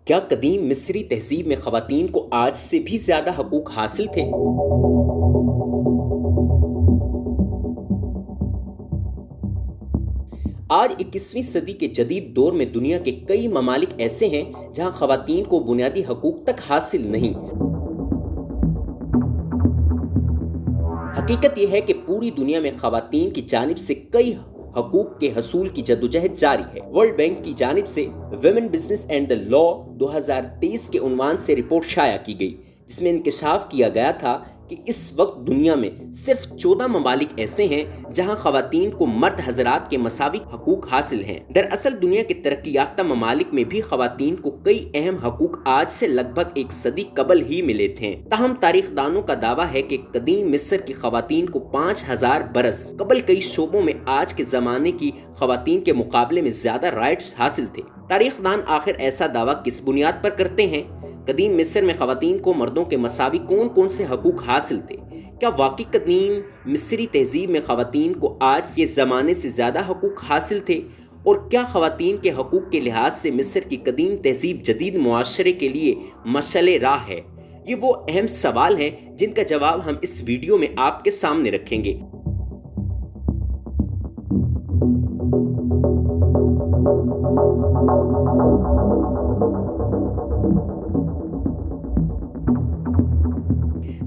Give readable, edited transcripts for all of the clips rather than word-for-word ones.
کیا قدیم مصری تہذیب میں خواتین کو آج سے بھی زیادہ حقوق حاصل تھے؟ آج 21ویں صدی کے جدید دور میں دنیا کے کئی ممالک ایسے ہیں جہاں خواتین کو بنیادی حقوق تک حاصل نہیں۔ حقیقت یہ ہے کہ پوری دنیا میں خواتین کی جانب سے کئی حقوق کے حصول کی جدوجہد جاری ہے۔ ورلڈ بینک کی جانب سے ویمن بزنس اینڈ دی لا 2023 کے عنوان سے رپورٹ شائع کی گئی، جس میں انکشاف کیا گیا تھا کہ اس وقت دنیا میں صرف 14 ممالک ایسے ہیں جہاں خواتین کو مرد حضرات کے مساوی حقوق حاصل ہیں۔ دراصل دنیا کے ترقی یافتہ ممالک میں بھی خواتین کو کئی اہم حقوق آج سے لگ بھگ ایک صدی قبل ہی ملے تھے۔ تاہم تاریخ دانوں کا دعویٰ ہے کہ قدیم مصر کی خواتین کو 5000 برس قبل کئی شعبوں میں آج کے زمانے کی خواتین کے مقابلے میں زیادہ رائٹس حاصل تھے۔ تاریخ دان آخر ایسا دعویٰ کس بنیاد پر کرتے ہیں؟ قدیم مصر میں خواتین کو مردوں کے مساوی کون سے حقوق حاصل تھے؟ کیا واقعی قدیم مصری تہذیب میں خواتین کو آج کے زمانے سے زیادہ حقوق حاصل تھے؟ اور کیا خواتین کے حقوق کے لحاظ سے مصر کی قدیم تہذیب جدید معاشرے کے لیے مشعل راہ ہے؟ یہ وہ اہم سوال ہیں جن کا جواب ہم اس ویڈیو میں آپ کے سامنے رکھیں گے۔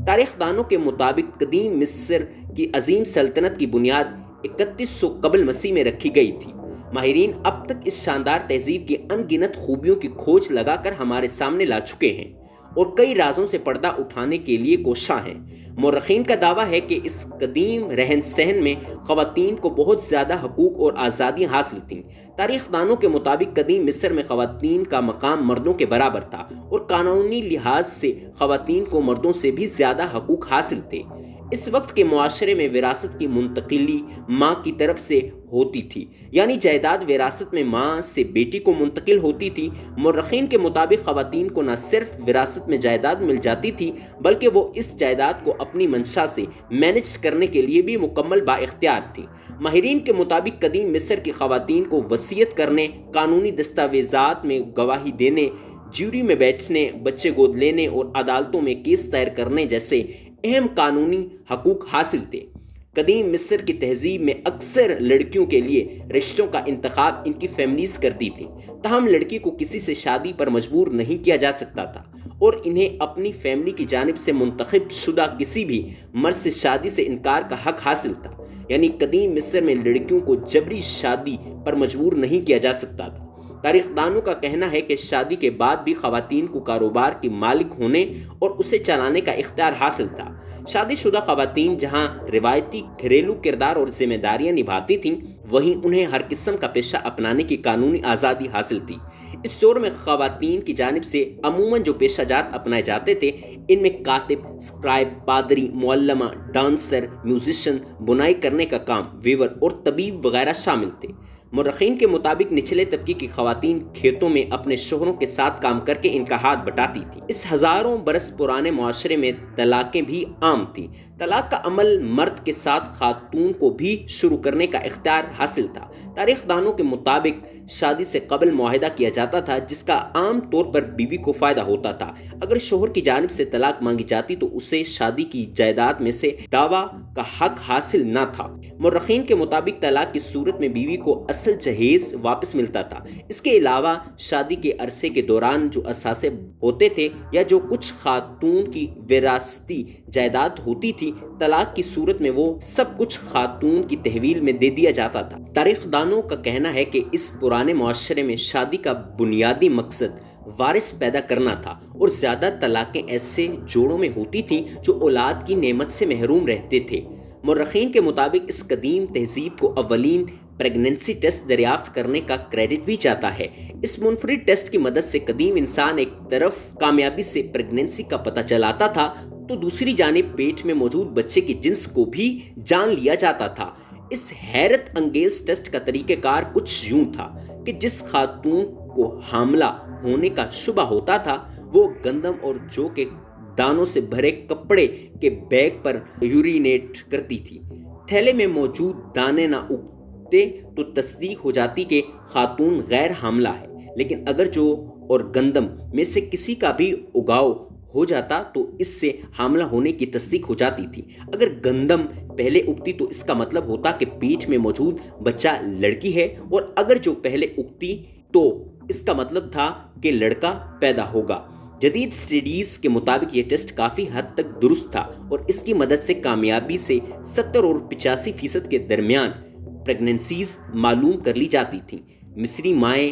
تاریخ دانوں کے مطابق قدیم مصر کی عظیم سلطنت کی بنیاد 3100 قبل مسیح میں رکھی گئی تھی۔ ماہرین اب تک اس شاندار تہذیب کی ان گنت خوبیوں کی کھوج لگا کر ہمارے سامنے لا چکے ہیں اور کئی رازوں سے پردہ اٹھانے کے لیے کوشاں ہیں۔ مورخین کا دعویٰ ہے کہ اس قدیم رہن سہن میں خواتین کو بہت زیادہ حقوق اور آزادیاں حاصل تھیں۔ تاریخ دانوں کے مطابق قدیم مصر میں خواتین کا مقام مردوں کے برابر تھا اور قانونی لحاظ سے خواتین کو مردوں سے بھی زیادہ حقوق حاصل تھے۔ اس وقت کے معاشرے میں وراثت کی منتقلی ماں کی طرف سے ہوتی تھی، یعنی جائیداد وراثت میں ماں سے بیٹی کو منتقل ہوتی تھی۔ مورخین کے مطابق خواتین کو نہ صرف وراثت میں جائیداد مل جاتی تھی بلکہ وہ اس جائیداد کو اپنی منشا سے مینج کرنے کے لیے بھی مکمل با اختیار تھی۔ ماہرین کے مطابق قدیم مصر کی خواتین کو وصیت کرنے، قانونی دستاویزات میں گواہی دینے، جیوری میں بیٹھنے، بچے گود لینے اور عدالتوں میں کیس دائر کرنے جیسے اہم قانونی حقوق حاصل تھے۔ قدیم مصر کی تہذیب میں اکثر لڑکیوں کے لیے رشتوں کا انتخاب ان کی فیملیز کرتی تھیں، تاہم لڑکی کو کسی سے شادی پر مجبور نہیں کیا جا سکتا تھا اور انہیں اپنی فیملی کی جانب سے منتخب شدہ کسی بھی مرد سے شادی سے انکار کا حق حاصل تھا، یعنی قدیم مصر میں لڑکیوں کو جبری شادی پر مجبور نہیں کیا جا سکتا تھا۔ تاریخ دانوں کا کہنا ہے کہ شادی کے بعد بھی خواتین کو کاروبار کی مالک ہونے اور اسے چلانے کا اختیار حاصل تھا۔ شادی شدہ خواتین جہاں روایتی گھریلو کردار اور ذمہ داریاں نبھاتی تھیں، وہیں انہیں ہر قسم کا پیشہ اپنانے کی قانونی آزادی حاصل تھی۔ اس دور میں خواتین کی جانب سے عموماً جو پیشہ جات اپنائے جاتے تھے، ان میں کاتب، اسکرائب، پادری، معلمہ، ڈانسر، میوزیشین، بنائی کرنے کا کام، ویور اور طبیب وغیرہ شامل تھے۔ مورخین کے مطابق نچلے طبقے کی خواتین کھیتوں میں اپنے شوہروں کے ساتھ کام کر کے ان کا ہاتھ بٹاتی تھیں۔ اس ہزاروں برس پرانے معاشرے میں طلاقیں بھی عام تھیں۔ طلاق کا عمل مرد کے ساتھ خاتون کو بھی شروع کرنے کا اختیار حاصل تھا۔ تاریخ دانوں کے مطابق شادی سے قبل معاہدہ کیا جاتا تھا جس کا عام طور پر بیوی کو فائدہ ہوتا تھا۔ اگر شوہر کی جانب سے طلاق مانگی جاتی تو اسے شادی کی جائیداد میں سے دعویٰ کا حق حاصل نہ تھا۔ مورخین کے مطابق طلاق کی صورت میں بیوی کو اصل جہیز واپس ملتا تھا۔ اس کے علاوہ شادی کے عرصے کے دوران جو اثاثے ہوتے تھے یا جو کچھ خاتون کی وراثتی جائیداد ہوتی تھی، طلاق کی صورت میں وہ سب کچھ خاتون کی تحویل میں دے دیا جاتا تھا۔ تاریخ دانوں کا کہنا ہے کہ اس پرانے معاشرے میں شادی کا بنیادی مقصد وارث پیدا کرنا تھا اور زیادہ طلاقیں ایسے جوڑوں میں ہوتی تھیں جو اولاد کی نعمت سے محروم رہتے تھے۔ مورخین کے مطابق اس قدیم تہذیب کو اولین پریگننسی ٹیسٹ دریافت کرنے کا کریڈٹ بھی جاتا ہے۔ اس منفرد ٹیسٹ کی مدد سے قدیم انسان ایک طرف کامیابی سے پریگننسی کا پتہ چلاتا تھا تو دوسری جانب پیٹ میں موجود بچے کی جنس کو بھی جان لیا جاتا تھا۔ اس حیرت انگیز ٹیسٹ کا طریقہ کار کچھ یوں تھا کہ جس خاتون کو حاملہ ہونے کا شبہ ہوتا تھا وہ گندم اور جو کے دانوں سے بھرے کپڑے کے بیگ پر یورینیٹ کرتی تھی۔ تھیلے میں موجود دانے نہ اگتے تو تصدیق ہو جاتی کہ خاتون غیر حاملہ ہے، لیکن اگر جو اور گندم میں سے کسی کا بھی اگاؤ ہو جاتا تو اس سے حاملہ ہونے کی تصدیق ہو جاتی تھی۔ اگر گندم پہلے اگتی تو اس کا مطلب ہوتا کہ پیٹ میں موجود بچہ لڑکی ہے، اور اگر جو پہلے اگتی تو اس کا مطلب تھا کہ لڑکا پیدا ہوگا۔ جدید اسٹڈیز کے مطابق یہ ٹیسٹ کافی حد تک درست تھا اور اس کی مدد سے کامیابی سے 70 اور 85% کے درمیان پریگننسیز معلوم کر لی جاتی تھیں۔ مصری مائیں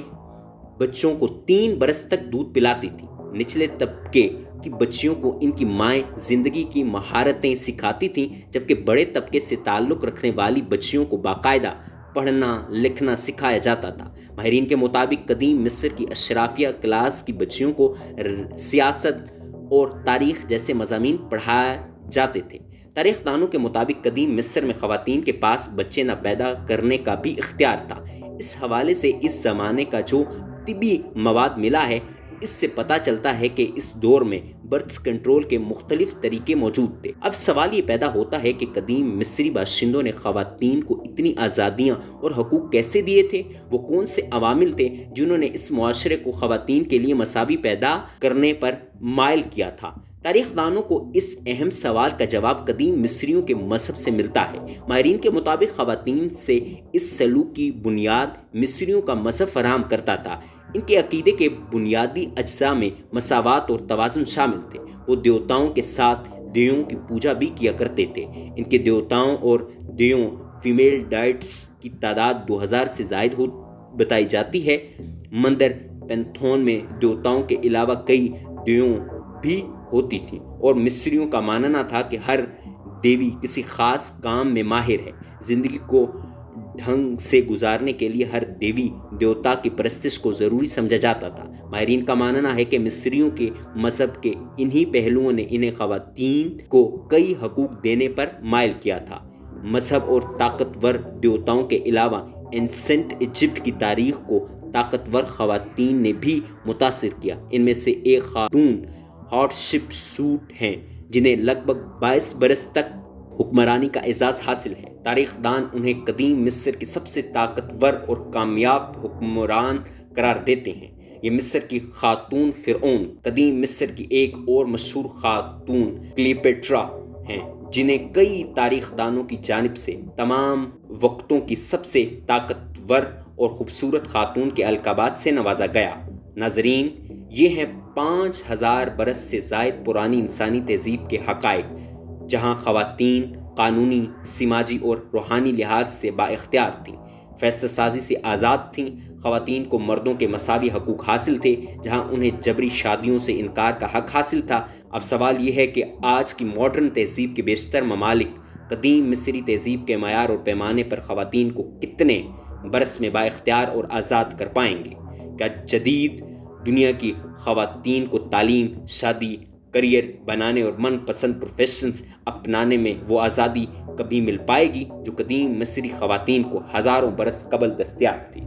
بچوں کو 3 برس تک دودھ پلاتی تھیں۔ نچلے طبقے کی بچیوں کو ان کی مائیں زندگی کی مہارتیں سکھاتی تھیں، جبکہ بڑے طبقے سے تعلق رکھنے والی بچیوں کو باقاعدہ پڑھنا لکھنا سکھایا جاتا تھا۔ ماہرین کے مطابق قدیم مصر کی اشرافیہ کلاس کی بچیوں کو سیاست اور تاریخ جیسے مضامین پڑھائے جاتے تھے۔ تاریخ دانوں کے مطابق قدیم مصر میں خواتین کے پاس بچے نہ پیدا کرنے کا بھی اختیار تھا۔ اس حوالے سے اس زمانے کا جو طبی مواد ملا ہے، اس سے پتہ چلتا ہے کہ اس دور میں برتھ کنٹرول کے مختلف طریقے موجود تھے۔ اب سوال یہ پیدا ہوتا ہے کہ قدیم مصری باشندوں نے خواتین کو اتنی آزادیاں اور حقوق کیسے دیے تھے؟ وہ کون سے عوامل تھے جنہوں نے اس معاشرے کو خواتین کے لیے مساوی پیدا کرنے پر مائل کیا تھا؟ تاریخ دانوں کو اس اہم سوال کا جواب قدیم مصریوں کے مذہب سے ملتا ہے۔ ماہرین کے مطابق خواتین سے اس سلوک کی بنیاد مصریوں کا مذہب فراہم کرتا تھا۔ ان کے عقیدے کے بنیادی اجزاء میں مساوات اور توازن شامل تھے۔ وہ دیوتاؤں کے ساتھ دیووں کی پوجا بھی کیا کرتے تھے۔ ان کے دیوتاؤں اور دیووں فیمیل ڈائٹس کی تعداد 2000 سے زائد بتائی جاتی ہے۔ مندر پینتھون میں دیوتاؤں کے علاوہ کئی دیووں بھی ہوتی تھیں، اور مصریوں کا ماننا تھا کہ ہر دیوی کسی خاص کام میں ماہر ہے۔ زندگی کو ڈھنگ سے گزارنے کے لیے ہر دیوی دیوتا کی پرستش کو ضروری سمجھا جاتا تھا۔ ماہرین کا ماننا ہے کہ مصریوں کے مذہب کے انہی پہلوؤں نے انہیں خواتین کو کئی حقوق دینے پر مائل کیا تھا۔ مذہب اور طاقتور دیوتاؤں کے علاوہ اینسنٹ ایجپٹ کی تاریخ کو طاقتور خواتین نے بھی متاثر کیا۔ ان میں سے ایک خاتون ہاٹ شپ سوٹ ہیں، جنہیں لگ بھگ 22 برس تک حکمرانی کا اعزاز حاصل ہے۔ تاریخ دان انہیں قدیم مصر کی سب سے طاقتور اور کامیاب حکمران قرار دیتے ہیں۔ یہ مصر کی خاتون فرعون۔ قدیم مصر کی ایک اور مشہور خاتون کلیوپیٹرا ہیں، جنہیں کئی تاریخ دانوں کی جانب سے تمام وقتوں کی سب سے طاقتور اور خوبصورت خاتون کے القابات سے نوازا گیا۔ ناظرین، یہ ہیں 5000 برس سے زائد پرانی انسانی تہذیب کے حقائق، جہاں خواتین قانونی، سماجی اور روحانی لحاظ سے با اختیار تھیں، فیصلہ سازی سے آزاد تھیں۔ خواتین کو مردوں کے مساوی حقوق حاصل تھے، جہاں انہیں جبری شادیوں سے انکار کا حق حاصل تھا۔ اب سوال یہ ہے کہ آج کی ماڈرن تہذیب کے بیشتر ممالک قدیم مصری تہذیب کے معیار اور پیمانے پر خواتین کو کتنے برس میں با اختیار اور آزاد کر پائیں گے؟ کیا جدید دنیا کی خواتین کو تعلیم، شادی، کریئر بنانے اور من پسند پروفیشنز اپنانے میں وہ آزادی کبھی مل پائے گی جو قدیم مصری خواتین کو ہزاروں برس قبل دستیاب تھی؟